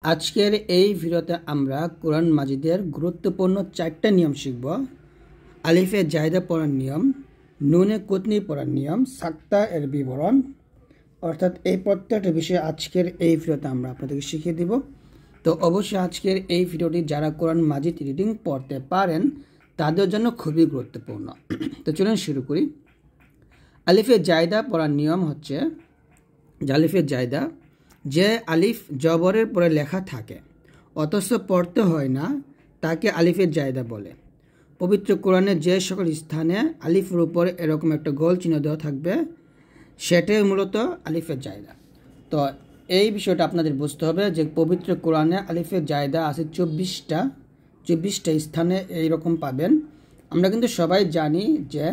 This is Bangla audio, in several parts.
আজকের এই ভিডিওতে আমরা কোরআন মাজিদের গুরুত্বপূর্ণ 4টা নিয়ম শিখব। আলিফে জায়দা পড়ার নিয়ম, নুনে কুতনি পড়ার নিয়ম, সাক্তা এর বিবরণ, অর্থাৎ এই প্রত্যেকটা বিষয়ে আজকের এই ভিডিওতে আমরা আপনাদেরকে শিখিয়ে দিব। তো অবশ্যই আজকের এই ভিডিওটি যারা কোরআন মাজিদ রিডিং পড়তে পারেন তাদের জন্য খুবই গুরুত্বপূর্ণ। তো চলুন শুরু করি। আলিফে জায়দা পড়ার নিয়ম হচ্ছে যে আলিফে জায়দা, যে আলিফ জবরের পরে লেখা থাকে অথচ পড়তে হয় না তাকে আলিফে জায়দা বলে। পবিত্র কোরআনে যে সকল স্থানে আলিফের উপরে এরকম একটা গোল চিহ্ন দেওয়া থাকবে সেটাই মূলত আলিফে জায়দা। তো এই বিষয়টা আপনাদের বুঝতে হবে যে পবিত্র কোরআনে আলিফে জায়দা আছে 24টা স্থানে এইরকম পাবেন। আমরা কিন্তু সবাই জানি যে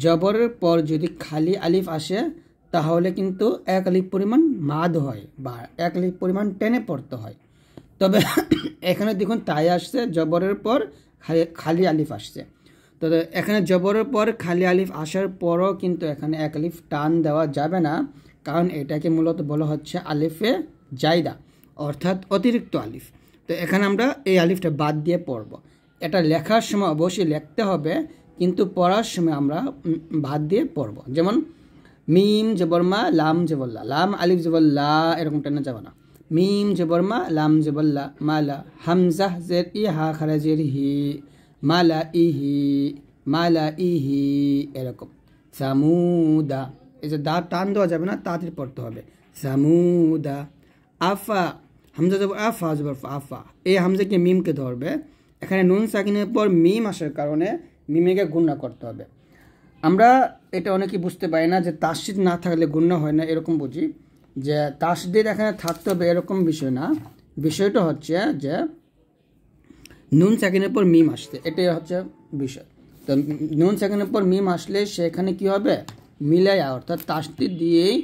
জবরের পর যদি খালি আলিফ আসে তাহলে কিন্তু এক আলিফ পরিমাণ মাদ হয় বা এক আলিফ পরিমাণ টেনে পড়তে হয়। তবে এখানে দেখুন তাই আসছে, জবরের পর খালি আলিফ আসছে। তো এখানে জবরের পর খালি আলিফ আসার পরও কিন্তু এখানে এক আলিফ টান দেওয়া যাবে না, কারণ এটাকে মূলত বলা হচ্ছে আলিফে জায়দা, অর্থাৎ অতিরিক্ত আলিফ। তো এখানে আমরা এই আলিফটা বাদ দিয়ে পড়ব। এটা লেখার সময় অবশ্যই লিখতে হবে, কিন্তু পড়ার সময় আমরা বাদ দিয়ে পড়ব। যেমন মিম জবর মা, লাম জবর লা, লাম আলিফ জবর লা, এরকম টেনে যাবে না। মিম জবর মা, লাম জবর লা, মালা, হামজা জের ই, হা খারাজের হি, মালা ইহি, মালা ইহি, এরকম। সামুদা, এই যে দা টান দেওয়া যাবে না, তাড়াতাড়ি পড়তে হবে। সামুদা, আফা, হামজা জবর আফা জবর আফা, এই হামজাকে মিমকে ধরবে। এখানে নুন সাকিনের পর মিম আসার কারণে মিমেকে গুণনা করতে হবে। আমরা এটা অনেকেই বুঝতে পারি না যে তাসদিদ না থাকলে গুণনা হয় না, এরকম বুঝি। যে তাসদিদ এখানে থাকতে হবে এরকম বিষয় না, বিষয়টা হচ্ছে যে নুন সাকিনের পর মিম আসছে, এটাই হচ্ছে বিষয়। তো নুন সাকিনের পর মিম আসলে সেখানে কি হবে, মিলাইয়া, অর্থাৎ তাসদিদ দিয়েই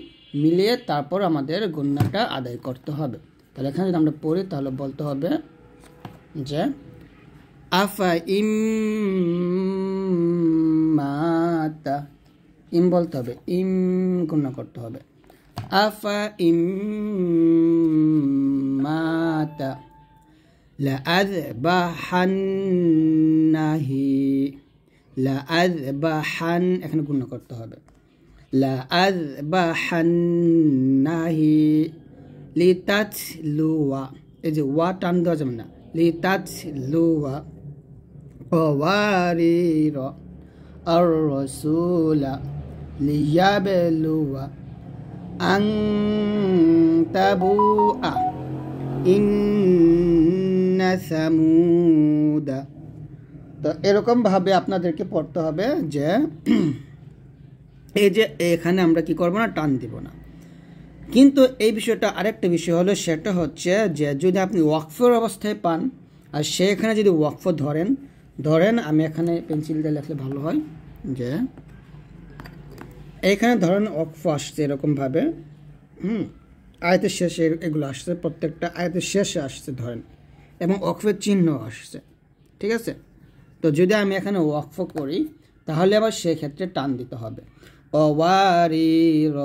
মিলিয়ে তারপর আমাদের গুণনাটা আদায় করতে হবে। তাহলে এখানে যদি আমরা পড়ি তাহলে বলতে হবে যে আফা ইম মাতা, ইম বলতে হবে, ইম গুণনা করতে হবে। আফা ইম মাতা লাআযবাহান্নাহি, লাআযবাহান, এখানে গুণনা করতে হবে। লাআযবাহান্নাহি লিতাতলুয়া, এই যে ওয়া টান দেওয়া যাবে না, লিতাতলুয়া ওয়ারির আর রসুলা লিয়াবলুয়া আনতাবুআ ইন্না সামুদা। তো এরকমভাবে আপনাদেরকে পড়তে হবে যে এই যে এখানে আমরা কি করব না, টান দিব না। কিন্তু এই বিষয়টা আরেকটা বিষয় হলো, সেটা হচ্ছে যে যদি আপনি ওয়াকফের অবস্থায় পান আর সেখানে যদি ওয়াকফ ধরেন আমি এখানে পেন্সিল দিয়ে লিখলে ভালো হয়, যে এখানে ধরেন ওয়াকফ আসছে এরকমভাবে, আয়াতের শেষে এগুলো আসছে, প্রত্যেকটা আয়াতের শেষে আসছে ধরেন, এবং ওয়াকফের চিহ্ন আসছে, ঠিক আছে। তো যদি আমি এখানে ওয়াকফ করি তাহলে আবার সেক্ষেত্রে টান দিতে হবে। ওয়ারির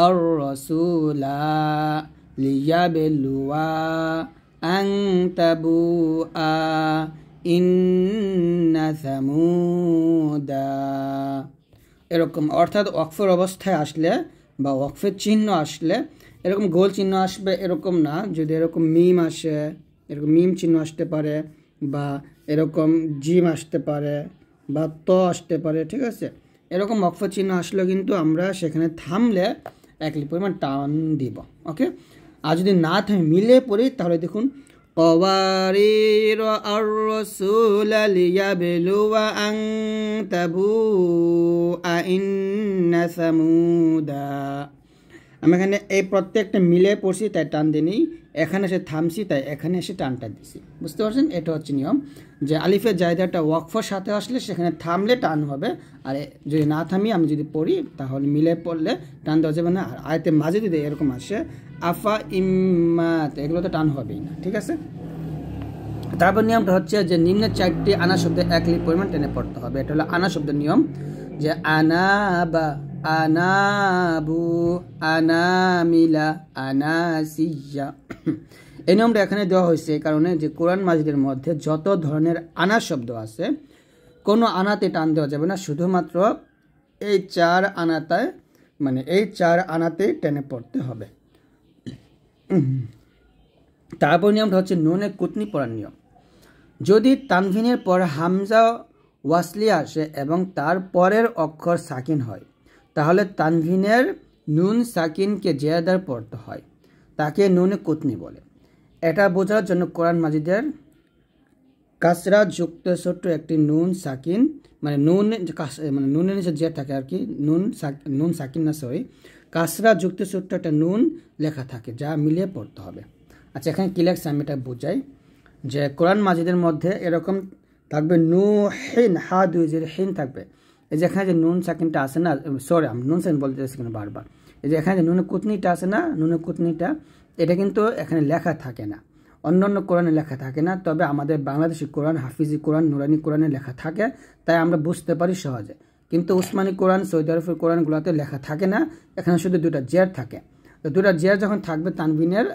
আর রসুলা লিয়াবলুয়া আনতাবুআ ইন্না সামুদা, এরকম। অর্থাৎ ওয়াকফের অবস্থায় আসলে বা ওয়াকফের চিহ্ন আসলে এরকম গোল চিহ্ন আসবে এরকম না। যদি এরকম মিম আসে, এরকম মিম চিহ্ন আসতে পারে, বা এরকম জিম আসতে পারে, বা ত আসতে পারে, ঠিক আছে। এরকম ওয়াকফের চিহ্ন আসলে কিন্তু আমরা সেখানে থামলে এক আলিফ পরিমাণ টান দিব, ওকে। আর যদি না থামে মিলে পড়ি তাহলে দেখুন ওয়ারির আর রাসূলা লিয়াবলুয়া আনতাবুআ ইন্না সামুদা। আমি এখানে এই প্রত্যেকটা মিলে পড়ছি তাই টান দিই, এখানে এসে থামছি তাই এখানে এসে টানটা দিছি, বুঝতে পারছেন। এটা হচ্ছে নিয়ম যে আলিফের জায়দাটা ওয়াকফের সাথে আসলে সেখানে থামলে টান হবে, আর যদি না থামি আমি যদি পড়ি তাহলে মিলে পড়লে টান দেওয়া যাবে না। আর আয়াতে মাঝে যদি এরকম আসে আফা ইম্মাত, এগুলো তো টান হবেই না, ঠিক আছে। তারপর নিয়মটা হচ্ছে যে নিম্নের 4টি আনা শব্দে এক আলিফ পরিমাণ টেনে পড়তে হবে। এটা হলো আনা শব্দের নিয়ম, যে আনাবা, আনাবু, আনামিলা, আনাসিয়া, এই নিয়মটা এখানে দেওয়া হয়েছে এই কারণে যে কোরআন মাজিদের মধ্যে যত ধরনের আনা শব্দ আছে কোনো আনাতে টান দেওয়া যাবে না, শুধুমাত্র এই 4 আনাতায় মানে এই 4 আনাতেই টেনে পড়তে হবে। তারপর নিয়মটা হচ্ছে নুনে কুতনি পড়ার নিয়ম। যদি তানভিনের পর হামজা ওয়াসলি আসে এবং তার পরের অক্ষর সাকিন হয় তাহলে তানভিনের নুন সাকিনকে জেয়াদার পড়তে হয়, তাকে নুনে কুতনি বলে। এটা বোঝার জন্য কোরআন মাজিদের কাসরা যুক্ত ছোট্ট একটি নুন সাকিন মানে নুনের নিচে যে থাকে আর কি, নুন সাকিন না সরি, কাসরা যুক্ত ছোট্ট একটা নুন লেখা থাকে যা মিলিয়ে পড়তে হবে। আচ্ছা, এখানে কি লেখছে আমি এটা বোঝাই যে কোরআন মাজিদের মধ্যে এরকম থাকবে নু হিন, হা দুই জের হিন থাকবে। এই যে এখানে যে নুন সাকিনটা আছে না, সরি আমি নুন সাকিন বলতে চাইছি বারবার, এই যে এখানে যে নুনের কুতনিটা আছে না, নুনের কুতনিটা এটা কিন্তু এখানে লেখা থাকে না, অন্যান্য কোরআনে লেখা থাকে না, তবে আমাদের বাংলাদেশি কোরআন, হাফিজি কোরআন, নুরানি কোরআনে লেখা থাকে, তাই আমরা বুঝতে পারি সহজে। কিন্তু উসমানী কোরআন, সৌদি আরবের কোরআনগুলোতে লেখা থাকে না, এখানে শুধু 2টা জের থাকে। তো 2টা জের যখন থাকবে তানবিনের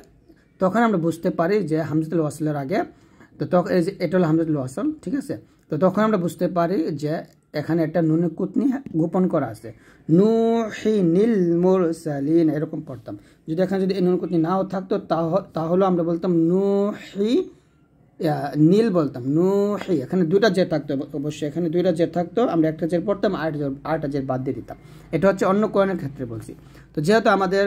তখন আমরা বুঝতে পারি যে হামজাতুল ওয়াসলের আগে, তো তখন এই যে এটা হলো হামজাতুল ওয়াসল, ঠিক আছে। তো তখন আমরা বুঝতে পারি যে এখানে একটা নুনের কুতনি গোপন করা আছে, নুহিনিল মুরসালিন এরকম পড়তাম। যদি এখানে যদি এই নুন কুতনি নাও থাকতো তাহলে আমরা বলতাম নুহি নীল বলতাম, নুহি। এখানে 2টা জের থাকতো, অবশ্যই এখানে 2টা জের থাকতো, আমরা একটা জের পড়তাম আরেকটা জের বাদ দিয়ে দিতাম। এটা হচ্ছে অন্য কোরআনের ক্ষেত্রে বলছি। তো যেহেতু আমাদের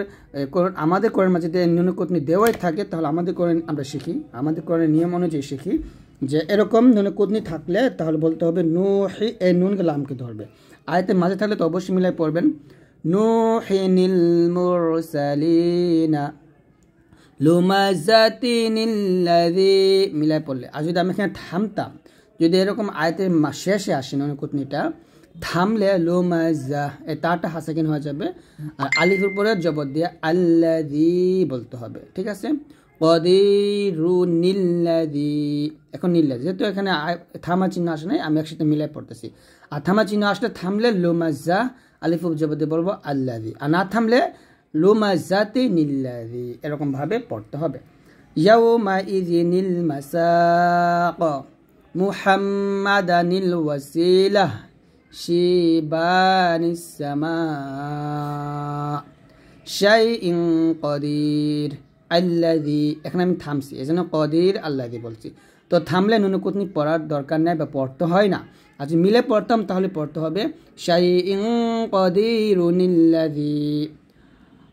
কোরআন মাজিদে নুন কুতনি দেওয়াই থাকে, তাহলে আমাদের কোরআন আমরা শিখি, আমাদের কোরআনের নিয়ম অনুযায়ী শিখি যে এরকম নুন কুতনি থাকলে তাহলে বলতে হবে নুহি, এই নুনকে লামকে ধরবে। আয়াতের মাঝে থাকলে তো অবশ্যই মিলাই পড়বেন, নুহিনিল মুরসালিনা লুমাজাতিনিল্লাযী মিলাই পড়লে। আর যদি আমি এখানে থামতাম, যদি এরকম আয়াতের শেষে আসে নুন কুতনিটা, থামলে লুমাজা এই তাটা হাসাকিন হয়ে যাবে, আর আলিফের উপরে জবর দিয়ে আল্লাযী বলতে হবে, ঠিক আছে। কদিরুনিল্লাযী, এখন নিল্লাযী, যেহেতু এখানে থামা চিহ্ন আসে নাই, আমি একসাথে মিলাই পড়তেছি। আর থামা চিহ্ন আসলে থামলে লুমাজা আলিফ জবর দিয়ে বলবো আল্লাযী, আর না থামলে লুমাজাতিনিল্লাযী, এরকম ভাবে পড়তে হবে। ইয়াউমা ইযিনিল মাসাক মুহাম্মাদানিল ওয়াসিলাহ শিবানিস সামা শাইইন কদির আল্লাযী, এখানে আমি থামছি এজন্য কদির আল্লাযী বলছি। তো থামলে নুন কুতনি পড়ার দরকার নেই বা পড়তে হয় না। আজ মিলে পড়তাম তাহলে পড়তে হবে শাইইন কদিরুনিল্লাযী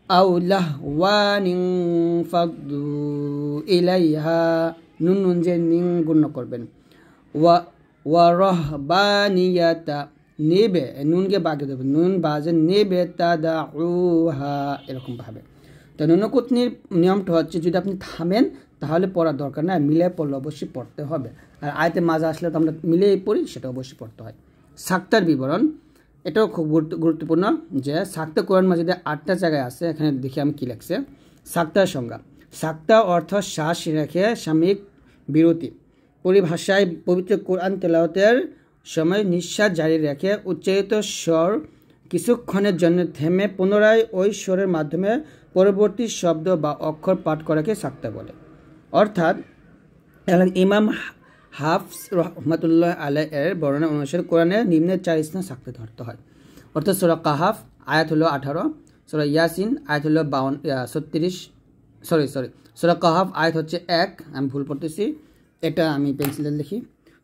আও লাহওয়ানিন ফাদু ইলাইহা, নুন যে নিন গুণ করবেন। ওয়া রাহবানিয়াতা, নেবে নুনকে বাগে দেবেন, নুন বাজে নেবে তাদাউহা, এরকম ভাবে। তো নুন কুতনির নিয়মটা হচ্ছে যদি আপনি থামেন তাহলে পড়ার দরকার না, মিলে পড়লে অবশ্যই পড়তে হবে। আর আয়াতে মাঝে আসলে তো আমরা মিলেই পড়ি, সেটা অবশ্যই পড়তে হয়। সাক্তার বিবরণ, এটাও খুব গুরুত্বপূর্ণ যে সাক্তা কোরআন মাজিদে 8টা জায়গায় আছে। এখানে দেখি আমি কি লিখছে। সাক্তার সংজ্ঞা, সাক্তা অর্থ শ্বাস রেখে সাময়িক বিরতি। পরিভাষায় পবিত্র কোরআন তেলাওয়াতের সময় নিঃশ্বাস জারি রেখে উচ্চারিত স্বর কিছুক্ষণের জন্য থেমে পুনরায় ওই স্বরের মাধ্যমে পরবর্তী শব্দ বা অক্ষর পাঠ করাকে সাক্তা বলে। অর্থাৎ ইমাম হাফস রহমাতুল্লাহ আলাইহি এর বর্ণনা অনুসারে কোরআনের নিম্নের 4 স্থান সাক্তা ধরতে হয়। অর্থাৎ সূরা কাহাফ আয়াত হলো 18, সূরা ইয়াসিন আয়াত হলো 36, সূরা কাহাফ আয়াত হচ্ছে 1, আমি ভুল পড়তেছি, এটা আমি পেন্সিলে লিখি।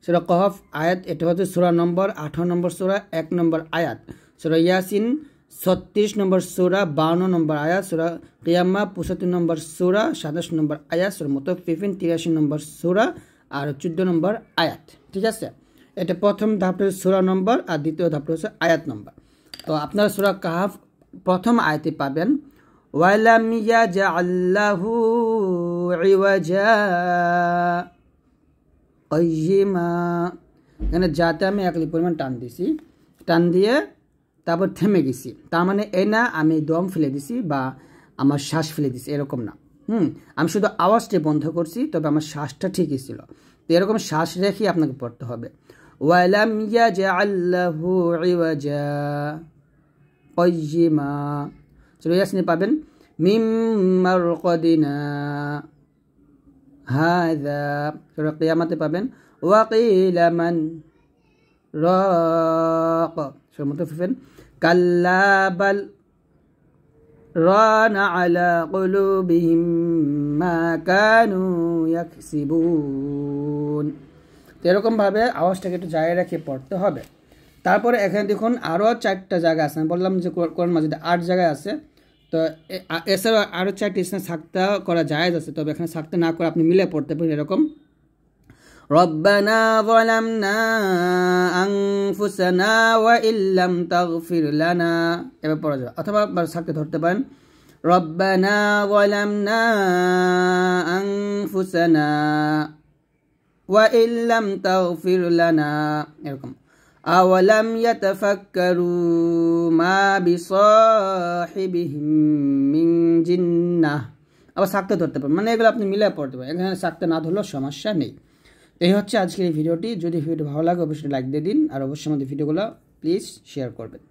সূরা কাহাফ আয়াত, এটা হচ্ছে সূরা নম্বর 18 নম্বর সূরা 1 নম্বর আয়াত। সূরা ইয়াসিন 36 নম্বর সূরা 52 নম্বর আয়াত। সূরা কিয়ামা 75 নম্বর সূরা 27 নম্বর আয়াত। সূরা মুতাফফিফিন 83 নম্বর সূরা আর 14 নম্বর আয়াত, ঠিক আছে। এটা প্রথম ধাপটা সূরা নম্বর আর দ্বিতীয় ধাপটা হচ্ছে আয়াত নম্বর। তো আপনারা সূরা কাহাফ প্রথম আয়াতে পাবেন ওয়ালাম ইয়াজআল্লাহু ইওয়াজা কাইয়িমা, এখানে যাতে আমি একলি পরিমাণ টান দিছি, টান দিয়ে তারপর থেমে গেছি, তার মানে এই না আমি দম ফেলে দিছি বা আমার শ্বাস ফেলে দিছি, এরকম না। আমি শুধু আওয়াজটা বন্ধ করছি, তবে আমার শ্বাসটা ঠিকই ছিল। তো এরকম শ্বাস রেখে আপনাকে পড়তে হবে। ওয়ালাম ইয়াজআল্লাহু ইওয়াজা কাইয়িমা, সূরা ইয়াসিনে পাবেন মিম মারকাদিনা হাযা, সূরা কিয়ামতে পাবেন ওয়াকিলা মান রাক, সূরা মুতাফফিফিন কাল্লা বাল রানা আলা কুলুবিহিম মা কানু ইয়াকসিবুন। এরকম ভাবে আওয়াজটাকে একটু জায়গায় রেখে পড়তে হবে। তারপরে এখানে দেখুন আরও 4টা জায়গা আছে, আমি বললাম যে কোরআন মাজিদে 8 জায়গায় আছে, তো এছাড়াও আরও 4টি স্থানে সাক্তা করা জায়েজ আছে, তবে এখানে সাক্তা না করে আপনি মিলে পড়তে পারেন এরকম রব্বানা যালামনা আনফুসানা ওয়া ইল্লাম তাগফির লানা, এভাবে পড়া যাবে। অথবা সাক্তা ধরতে পারেন রব্বানা যালামনা আনফুসানা ওয়া ইল্লাম তাগফির লানা, এরকম আওয়ালাম ইয়াতাফাক্কারু মা বিসাহিবিহিম মিন জিন্নাহ, আবার সাক্তা ধরতে পারেন, মানে এগুলো আপনি মিলে পড়তে পারেন, এখানে সাক্তা না ধরলেও সমস্যা নেই। এই হচ্ছে আজকের এই ভিডিওটি। যদি ভিডিওটি ভালো লাগে অবশ্যই লাইক দিয়ে দিন, আর অবশ্যই আমাদের ভিডিওগুলো প্লিজ শেয়ার করবেন।